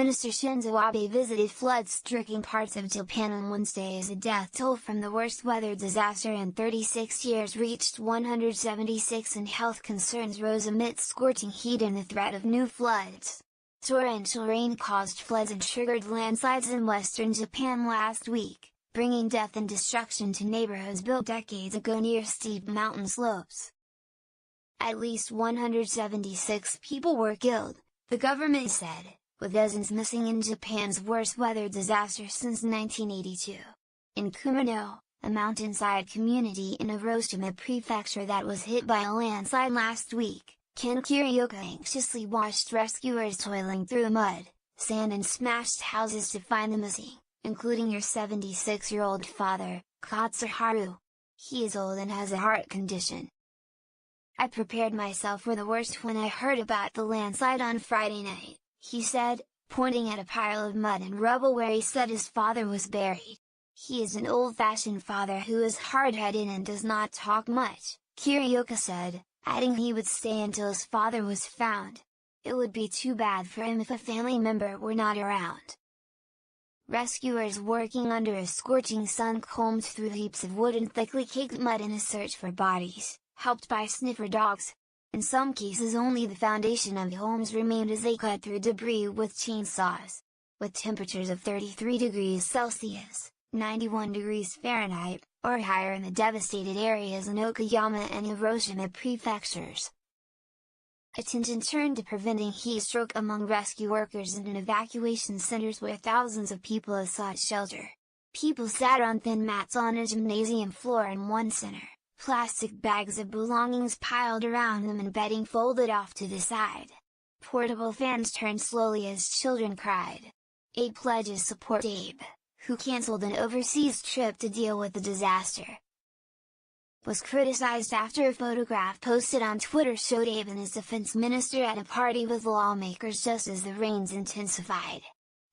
Minister Shinzo Abe visited flood-stricken parts of Japan on Wednesday as the death toll from the worst weather disaster in 36 years reached 176 and health concerns rose amidst scorching heat and the threat of new floods. Torrential rain caused floods and triggered landslides in western Japan last week, bringing death and destruction to neighborhoods built decades ago near steep mountain slopes. At least 176 people were killed, the government said, with dozens missing in Japan's worst weather disaster since 1982. In Kumano, a mountainside community in Hiroshima Prefecture that was hit by a landslide last week, Ken Kirioka anxiously watched rescuers toiling through mud, sand and smashed houses to find the missing, including her 76-year-old father, Katsuharu. He is old and has a heart condition. "I prepared myself for the worst when I heard about the landslide on Friday night," he said, pointing at a pile of mud and rubble where he said his father was buried. "He is an old-fashioned father who is hard-headed and does not talk much," Kirioka said, adding he would stay until his father was found. It would be too bad for him if a family member were not around. Rescuers working under a scorching sun combed through heaps of wood and thickly caked mud in a search for bodies, helped by sniffer dogs. In some cases only the foundation of homes remained as they cut through debris with chainsaws. With temperatures of 33 degrees Celsius, 91 degrees Fahrenheit, or higher in the devastated areas in Okayama and Hiroshima prefectures. Attention turned to preventing heat stroke among rescue workers and in evacuation centers where thousands of people have sought shelter. People sat on thin mats on a gymnasium floor in one center, plastic bags of belongings piled around them and bedding folded off to the side. Portable fans turned slowly as children cried. Abe pledges support Abe, who cancelled an overseas trip to deal with the disaster. Was criticized after a photograph posted on Twitter showed Abe and his defense minister at a party with lawmakers just as the rains intensified.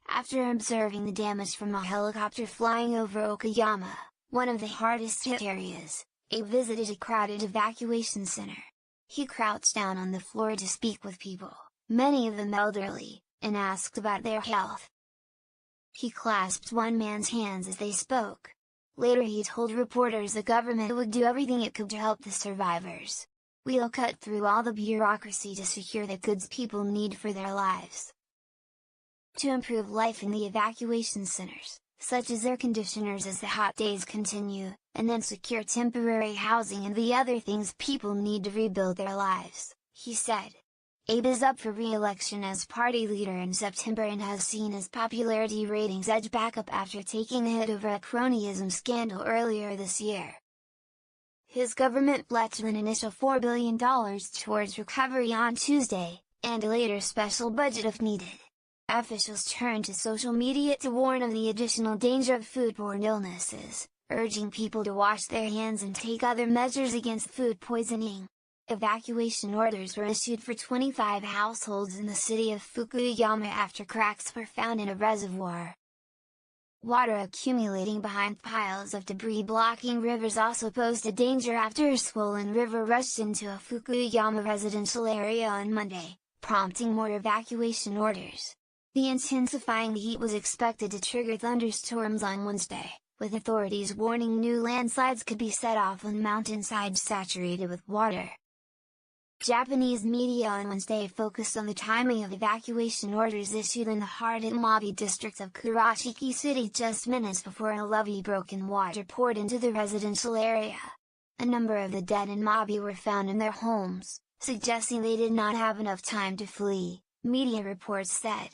After observing the damage from a helicopter flying over Okayama, one of the hardest hit areas, Abe visited a crowded evacuation center. He crouched down on the floor to speak with people, many of them elderly, and asked about their health. He clasped one man's hands as they spoke. Later he told reporters the government would do everything it could to help the survivors. "We'll cut through all the bureaucracy to secure the goods people need for their lives." To improve life in the evacuation centers, such as air conditioners as the hot days continue, and then secure temporary housing and the other things people need to rebuild their lives, he said. Abe is up for re-election as party leader in September and has seen his popularity ratings edge back up after taking a hit over a cronyism scandal earlier this year. His government pledged an initial $4 billion towards recovery on Tuesday, and a later special budget if needed. Officials turned to social media to warn of the additional danger of foodborne illnesses, urging people to wash their hands and take other measures against food poisoning. Evacuation orders were issued for 25 households in the city of Fukuyama after cracks were found in a reservoir. Water accumulating behind piles of debris blocking rivers also posed a danger after a swollen river rushed into a Fukuyama residential area on Monday, prompting more evacuation orders. The intensifying heat was expected to trigger thunderstorms on Wednesday, with authorities warning new landslides could be set off on mountainsides saturated with water. Japanese media on Wednesday focused on the timing of evacuation orders issued in the hard-hit Mabi district of Kurashiki City just minutes before a levee broke and water poured into the residential area. A number of the dead in Mabi were found in their homes, suggesting they did not have enough time to flee, media reports said.